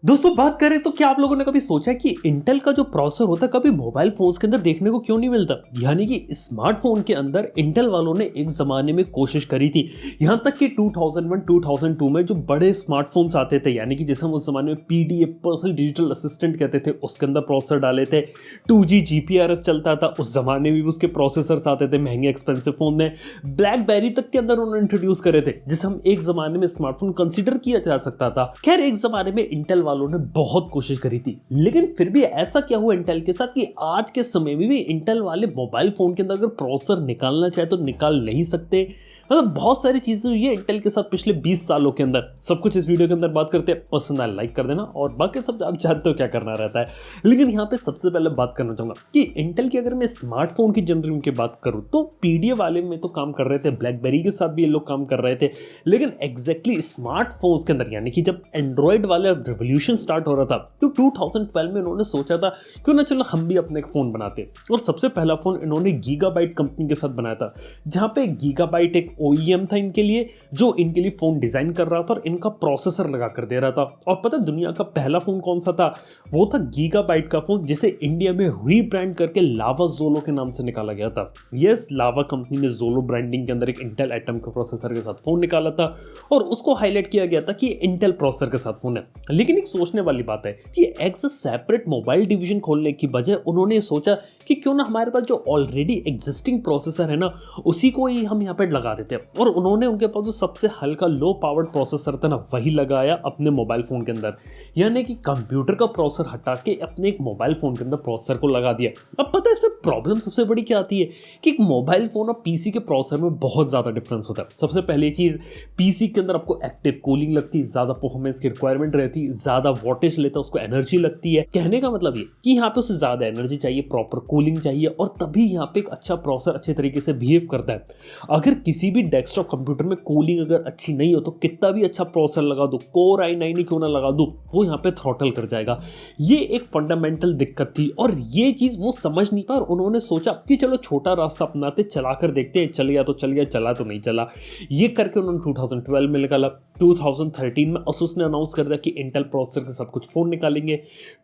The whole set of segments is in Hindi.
दोस्तों बात करें तो क्या आप लोगों ने कभी सोचा कि इंटेल का जो प्रोसेसर होता है कभी मोबाइल फोन्स के अंदर देखने को क्यों नहीं मिलता। यानी कि स्मार्टफोन के अंदर इंटेल वालों ने एक जमाने में कोशिश करी थी। यहां तक कि 2001 2002 में जो बड़े स्मार्टफोन्स आते थे, यानी कि जैसे हम उस जमाने में पीडीए पर्सनल डिजिटल असिस्टेंट कहते थे, उसके अंदर प्रोसेसर डाले थे। 2G GPRS चलता था, उस जमाने में भी उसके प्रोसेसर्स आते थे महंगे एक्सपेंसिव फोन में। ब्लैकबेरी तक के अंदर उन्होंने इंट्रोड्यूस करे थे, जिसे हम एक जमाने में स्मार्टफोन कंसिडर किया जा सकता था। खैर एक जमाने में इंटेल वालों ने बहुत कोशिश करी थी, लेकिन फिर भी ऐसा क्या हुआ इंटेल के साथ कि आज के समय में भी इंटेल वाले मोबाइल फोन के अंदर अगर प्रोसेसर निकालना चाहे तो निकाल नहीं सकते। मतलब बहुत सारी चीजें हुई है इंटेल के साथ पिछले 20 सालों के अंदर। सब कुछ इस वीडियो के अंदर बात करते हैं। पसंद आए लाइक कर देना और बाकी सब आप जानते हो क्या करना रहता है। लेकिन यहाँ पे सबसे पहले बात करना चाहूंगा कि इंटेल की अगर मैं स्मार्टफोन की जनरेशन की बात करूं तो पीडीए वाले में तो काम कर रहे थे, ब्लैकबेरी के साथ भी ये लोग काम कर रहे थे, लेकिन एग्जैक्टली स्मार्टफोन्स के अंदर यानी कि जब एंड्रॉइड वाला रेवोल्यूशन स्टार्ट हो रहा था तो 2012 में इन्होंने सोचा था क्यों ना चलो हम भी अपने एक फोन बनाते हैं। और सबसे पहला फोन इन्होंने गीगाबाइट कंपनी के साथ बनाया था, जहां पे गीगाबाइट एक OEM था इनके लिए, जो इनके लिए फोन डिजाइन कर रहा था और इनका प्रोसेसर लगा कर दे रहा था। और पता दुनिया का पहला फोन कौन सा था? वो था गीगाबाइट का फोन, जिसे इंडिया में रीब्रांड करके लावा जोलो के नाम से निकाला गया था। यस, लावा कंपनी ने जोलो ब्रांडिंग के अंदर एक इंटेल एटम के प्रोसेसर के साथ फोन निकाला था और उसको हाईलाइट किया गया था कि इंटेल प्रोसेसर के साथ फोन है। लेकिन एक सोचने वाली बात है कि as a separate mobile division खोलने की बजाय उन्होंने सोचा कि क्यों ना हमारे पास जो ऑलरेडी एग्जिस्टिंग प्रोसेसर है ना उसी को ही हम यहाँ पे लगा देते हैं। और उन्होंने उनके पास जो सबसे हल्का लो पावर्ड प्रोसेसर था ना वही लगाया अपने मोबाइल फोन के अंदर, यानी कि कंप्यूटर का प्रोसेसर हटा के अपने एक मोबाइल फोन के अंदर प्रोसेसर को लगा दिया। अब पता है इसमें प्रॉब्लम सबसे बड़ी क्या आती है कि एक मोबाइल फोन और पीसी के प्रोसेसर में बहुत ज्यादा डिफरेंस होता है। सबसे पहली चीज, पीसी के अंदर आपको एक्टिव कूलिंग लगती है, ज्यादा परफॉर्मेंस की रिक्वायरमेंट रहती है, ज्यादा वोल्टेज लेता है, उसको एनर्जी लगती है। कहने का मतलब ये कि यहाँ पे उसे ज्यादा एनर्जी चाहिए, प्रॉपर कूलिंग चाहिए और तभी यहाँ पे एक अच्छा प्रोसेसर अच्छे तरीके से बिहेव करता है। अगर किसी भी डेस्कटॉप कंप्यूटर में कूलिंग अगर अच्छी नहीं हो तो कितना भी अच्छा प्रोसेसर लगा दो, कोर i9 ही क्यों ना लगा दो, वो यहाँ पे थ्रॉटल कर जाएगा। ये एक फंडामेंटल दिक्कत थी और ये चीज वो समझ नहीं पाए। उन्होंने सोचा कि चलो छोटा रास्ता अपनाते, चला कर देखते हैं, चल गया तो चल गया, चला तो नहीं चला। ये करके उन्होंने 2012 में निकाला। 2013 में Asus ने अनाउंस कर दिया कि इंटेल प्रोसेसर के साथ कुछ फोन निकालेंगे।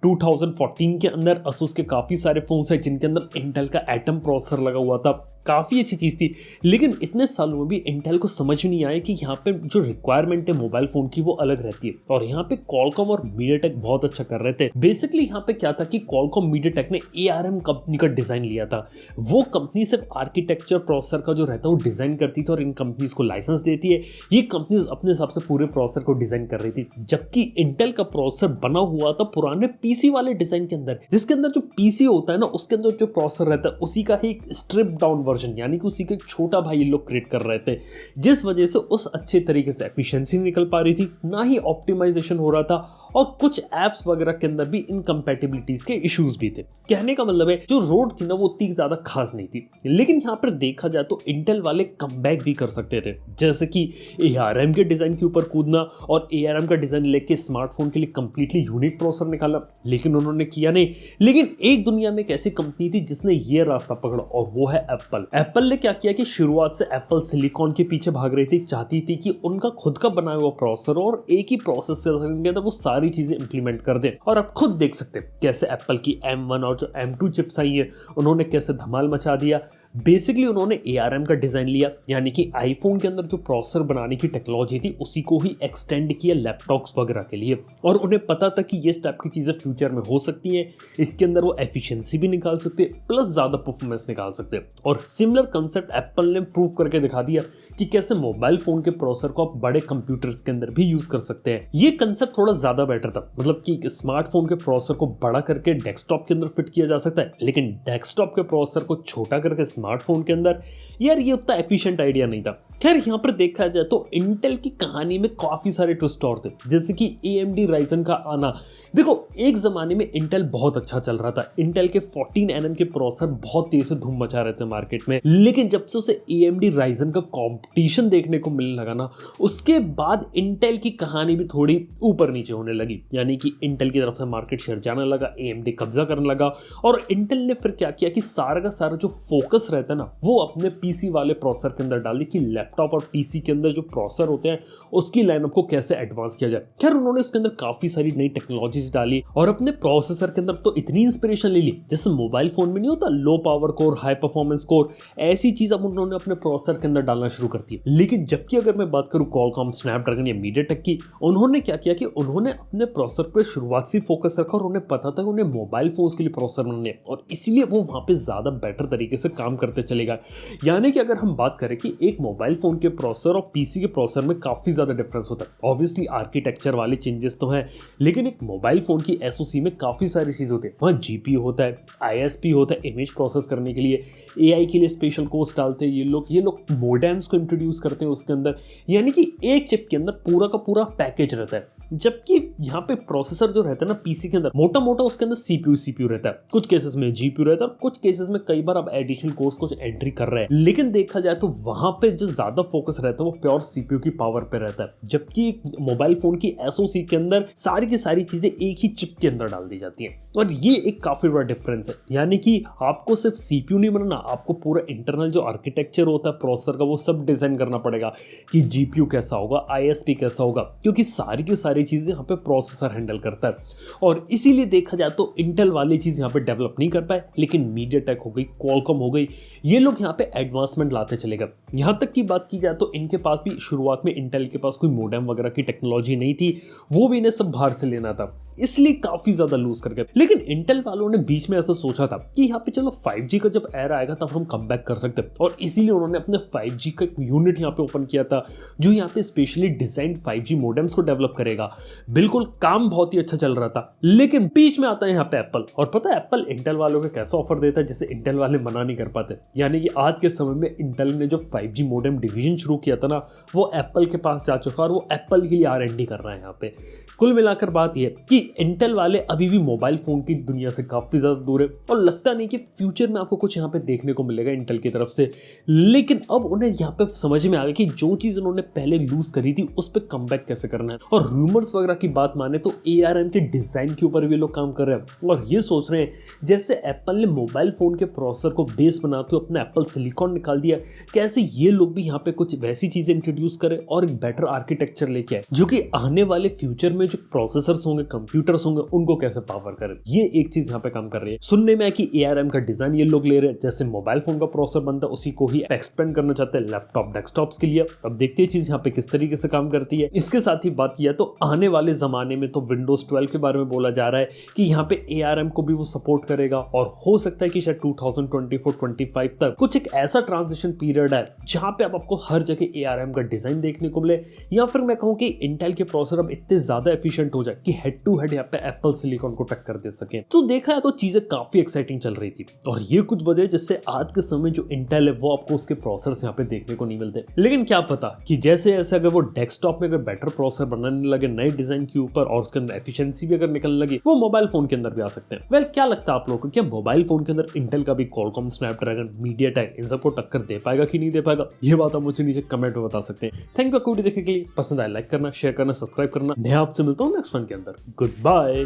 2014 के अंदर Asus के काफी सारे फोन है जिनके अंदर इंटेल का एटम प्रोसेसर लगा हुआ था, काफी अच्छी चीज थी। लेकिन इतने सालों में भी इंटेल को समझ नहीं आया कि यहाँ पे जो रिक्वायरमेंट है मोबाइल फोन की वो अलग रहती है। और यहाँ पे कॉलकॉम और मीडियाटेक बहुत अच्छा कर रहे थे। बेसिकली यहाँ पे क्या था कि कॉलकॉम मीडियाटेक ने ARM कंपनी का डिजाइन लिया था। वो कंपनी सिर्फ आर्किटेक्चर प्रोसेसर का जो रहता है वो डिजाइन करती थी और इन कंपनीज को लाइसेंस देती है। ये कंपनीज अपने हिसाब से पूरे प्रोसेसर को डिजाइन कर रही थी, जबकि इंटेल का प्रोसेसर बना हुआ था पुराने पीसी वाले डिजाइन के अंदर, जिसके अंदर जो पीसी होता है ना उसके अंदर जो प्रोसेसर रहता है उसी का ही एक स्ट्रिप डाउन वर्जन, यानी कि उसी का एक छोटा भाई लोग क्रिएट कर रहे थे, जिस वजह से उस अच्छे तरीके से एफिशिएंसी निकल पा रही थी, ना ही ऑप्टिमाइजेशन हो रहा था और कुछ एप्स वगैरह के अंदर भी इनकम्पैटिबिलिटीज के इश्यूज भी थे। कहने का मतलब है जो रोड थी ना वो उतनी ज्यादा खास नहीं थी। लेकिन यहाँ पर देखा जाए तो इंटेल वाले कमबैक भी कर सकते थे, जैसे कि ARM के डिजाइन के ऊपर कूदना और ARM का डिजाइन लेके स्मार्टफोन के लिए कंप्लीटली यूनिक प्रोसेसर निकाला, लेकिन उन्होंने किया नहीं। लेकिन एक दुनिया में एक ऐसी कंपनी थी जिसने ये रास्ता पकड़ा और वो है एप्पल। एप्पल ने क्या किया कि शुरुआत से एप्पल सिलिकॉन के पीछे भाग रही थी, चाहती थी कि उनका खुद का बनाया हुआ प्रोसेसर और एक ही प्रोसेसर के अंदर वो सारी चीजें इंप्लीमेंट कर दे। और आप खुद देख सकते हैं कैसे एप्पल की M1 और जो M2 चिप्स आई है उन्होंने कैसे धमाल मचा दिया। बेसिकली उन्होंने ARM का डिजाइन लिया, यानी कि आईफोन के अंदर जो प्रोसेसर बनाने की टेक्नोलॉजी थी उसी को ही एक्सटेंड किया लैपटॉप्स वगैरह के लिए। और उन्हें पता था कि ये टाइप की चीजें फ्यूचर में हो सकती हैं, इसके अंदर वो एफिशिएंसी भी निकाल सकते हैं प्लस ज्यादा परफॉर्मेंस निकाल सकते हैं। और सिमिलर कंसेप्ट एप्पल ने प्रूव करके दिखा दिया कि कैसे मोबाइल फोन के प्रोसेसर को आप बड़े कंप्यूटर्स के अंदर भी यूज कर सकते हैं। ये कंसेप्ट थोड़ा ज्यादा बेटर था, मतलब कि स्मार्टफोन के प्रोसेसर को बड़ा करके डेस्कटॉप के अंदर फिट किया जा सकता है, लेकिन डेस्कटॉप के प्रोसेसर को छोटा करके स्मार्टफोन के अंदर, यार ये उतना एफिशिएंट आइडिया नहीं था। खैर यहाँ पर देखा जाए तो इंटेल की कहानी में काफी सारे ट्विस्ट और थे, जैसे कि AMD राइजन का आना। देखो एक जमाने में इंटेल बहुत अच्छा चल रहा था, इंटेल के 14nm के प्रोसेसर बहुत तेज से धूम मचा रहे थे मार्केट में, लेकिन जब से उसे AMD राइजन का कंपटीशन देखने को मिलने लगा ना उसके बाद इंटेल की कहानी भी थोड़ी ऊपर नीचे होने लगी। यानी कि इंटेल की तरफ से मार्केट शेयर जाने लगा, AMD कब्जा करने लगा और इंटेल ने फिर क्या किया कि सारा का सारा जो फोकस रहता है ना वो अपने पीसी वाले प्रोसेसर के अंदर डाल दी कि लैपटॉप और पीसी के अंदर जो प्रोसेसर होते हैं उसकी लाइनअप को कैसे एडवांस किया जाए। खैर उन्होंने इसके अंदर काफी सारी नई टेक्नोलॉजीज डाली और अपने प्रोसेसर के अंदर तो इतनी इंस्पिरेशन ले ली, जैसे मोबाइल फोन में नहीं होता low power core, high performance core, ऐसी चीज अब उन्होंने अपने प्रोसेसर के अंदर डालना शुरू कर दी। लेकिन जबकि अगर मैं बात करूं कॉलकॉम, स्नैपड्रैगन या मीडियाटेक की, उन्होंने क्या किया कि उन्होंने अपने प्रोसेसर पर शुरुआत से फोकस रखा और उन्हें पता था कि उन्हें मोबाइल फोन्स के लिए प्रोसेसर बनने और इसीलिए वो वहां पे ज्यादा बेटर तरीके से काम करते चलेगा। यानी कि अगर हम बात करें कि एक मोबाइल फोन के प्रोसेसर और पीसी के प्रोसेसर में काफी ज्यादा डिफरेंस होता है। ऑब्वियसली आर्किटेक्चर वाले चेंजेस तो हैं, लेकिन एक मोबाइल फोन की एसओसी में काफी सारी चीज होती है। वहाँ जीपीयू होता है, आईएसपी होता है इमेज प्रोसेस करने के लिए, एआई के लिए स्पेशल कोर्स डालते हैं ये लोग मोडेम्स को इंट्रोड्यूस करते हैं उसके अंदर। यानी कि एक चिप के अंदर पूरा का पूरा पैकेज रहता है। जबकि यहाँ पे प्रोसेसर जो रहता है ना पीसी के अंदर मोटा मोटा उसके अंदर सीपीयू रहता है, कुछ केसेस में जीपीयू रहता है और कुछ केसेस में कई बार अब एडिशनल कोर्स कुछ एंट्री कर रहे हैं। लेकिन देखा जाए तो वहां पे जो ज्यादा फोकस रहता है वो प्योर सीपीयू की पावर पे रहता है। जबकि मोबाइल फोन की एसओसी के अंदर सारी की सारी चीजें एक ही चिप के अंदर डाल दी जाती है और ये एक काफी बड़ा डिफरेंस है। यानी कि आपको सिर्फ सीपीयू नहीं बनाना, आपको पूरा इंटरनल जो आर्किटेक्चर होता है प्रोसेसर का वो सब डिजाइन करना पड़ेगा कि जीपीयू कैसा होगा, आईएसपी कैसा होगा, क्योंकि सारी की सारी चीजें यहाँ पे प्रोसेसर हैंडल करता है। और इसीलिए देखा जाए तो इंटेल वाली चीज यहाँ पे डेवलप नहीं कर पाए, लेकिन मीडियाटेक हो गई, क्वालकॉम हो गई, ये लोग यहाँ पे एडवांसमेंट लाते चले गए। यहाँ तक की बात की जाए तो इनके पास भी शुरुआत में इंटेल के पास कोई मोडेम वगैरह की टेक्नोलॉजी नहीं थी, वो भी इन्हें सब बाहर से लेना था, इसलिए काफी ज्यादा लूज कर गए। लेकिन इंटेल वालों ने बीच में ऐसा सोचा था कि यहाँ पे चलो 5G का जब एरा आएगा तब हम कम बैक कर सकते हैं और इसीलिए उन्होंने अपने 5G का यूनिट यहाँ पे ओपन किया था जो यहाँ पे स्पेशली डिजाइंड 5G मोडेम्स को डेवलप करेगा। बिल्कुल काम बहुत ही अच्छा चल रहा था, लेकिन बीच में आता है यहाँ पे एप्पल। और पता है एप्पल इंटेल वालों को कैसा ऑफर देता है जिसे इंटेल वाले मना नहीं कर पाते। यानी कि आज के समय में इंटेल ने जो 5G मोडेम डिवीजन शुरू किया था ना वो एप्पल के पास जा चुका और वो एप्पल के लिए R&D कर रहा है यहाँ पे। कुल मिलाकर बात यह कि इंटेल वाले अभी भी मोबाइल फोन की दुनिया से काफी ज्यादा दूर है और लगता नहीं कि फ्यूचर में आपको कुछ यहाँ पे देखने को मिलेगा इंटेल की तरफ से। लेकिन अब उन्हें यहाँ पे समझ में आ गया कि जो चीज उन्होंने पहले लूज करी थी उस पर कमबैक कैसे करना है। और रूमर्स वगैरह की बात माने तो ARM के डिजाइन के ऊपर भी लोग काम कर रहे हैं और ये सोच रहे हैं जैसे एप्पल ने मोबाइल फोन के प्रोसेसर को बेस बनाते हुए अपना एप्पल सिलिकॉन निकाल दिया, कैसे ये लोग भी यहाँ पे कुछ वैसी चीजें इंट्रोड्यूस करें और एक बेटर आर्किटेक्चर लेके आए जो कि आने वाले फ्यूचर में जो प्रोसेसर्स होंगे, कंप्यूटर्स होंगे, उनको कैसे पावर करें। ये एक चीज यहाँ पे काम कर रही है। सुनने में है कि ARM का डिजाइन ये लोग ले रहे हैं, जैसे मोबाइल फोन का प्रोसेसर बनता है उसी को ही एक्सपेंड करना चाहते हैं लैपटॉप डेस्कटॉप्स के लिए। अब देखते हैं चीज यहाँ पे किस तरीके से काम करती है। इसके साथ ही बात किया तो आने वाले जमाने में तो विंडोज 12 के बारे में बोला जा रहा है कि यहाँ पे ARM को भी वो सपोर्ट करेगा और हो सकता है कि शायद 2024-25 तक कुछ एक ऐसा ट्रांजिशन पीरियड है जहां पे आपको हर जगह ARM का डिजाइन देखने को मिले, या फिर मैं कहूं कि इंटेल के प्रोसेसर अब इतने ज्यादा एफिशिएंट हो जाए कि हेड टू हेड यहाँ पे एप्पल सिलिकॉन को टक्कर दे सके। तो देखा है तो चीजें काफी एक्साइटिंग चल रही थी और ये कुछ वजह जिससे आज के समय जो इंटेल है वो आपको उसके प्रोसेसर यहाँ पे देखने को नहीं मिलते। लेकिन क्या पता कि जैसे जैसे अगर वो डेस्कटॉप में अगर बेटर प्रोसेसर बनाने लगे नए डिजाइन के ऊपर और उसके अंदर एफिशिएंसी भी अगर निकलने लगी, वो मोबाइल फोन के अंदर भी आ सकते हैं। वेल क्या लगता है आप लोगों को, क्या मोबाइल फोन के अंदर इंटेल का भी क्वालकॉम, स्नैपड्रैगन, मीडियाटेक इन सबको टक्कर दे पाएगा कि नहीं दे पाएगा? ये बात आप मुझे नीचे कमेंट में बता सकते हैं। थैंक यू वीडियो देखने के लिए। पसंद आए लाइक करना, शेयर करना, सब्सक्राइब करना। मैं आपसे मिलता हूँ नेक्स्ट वन के अंदर। Good bye.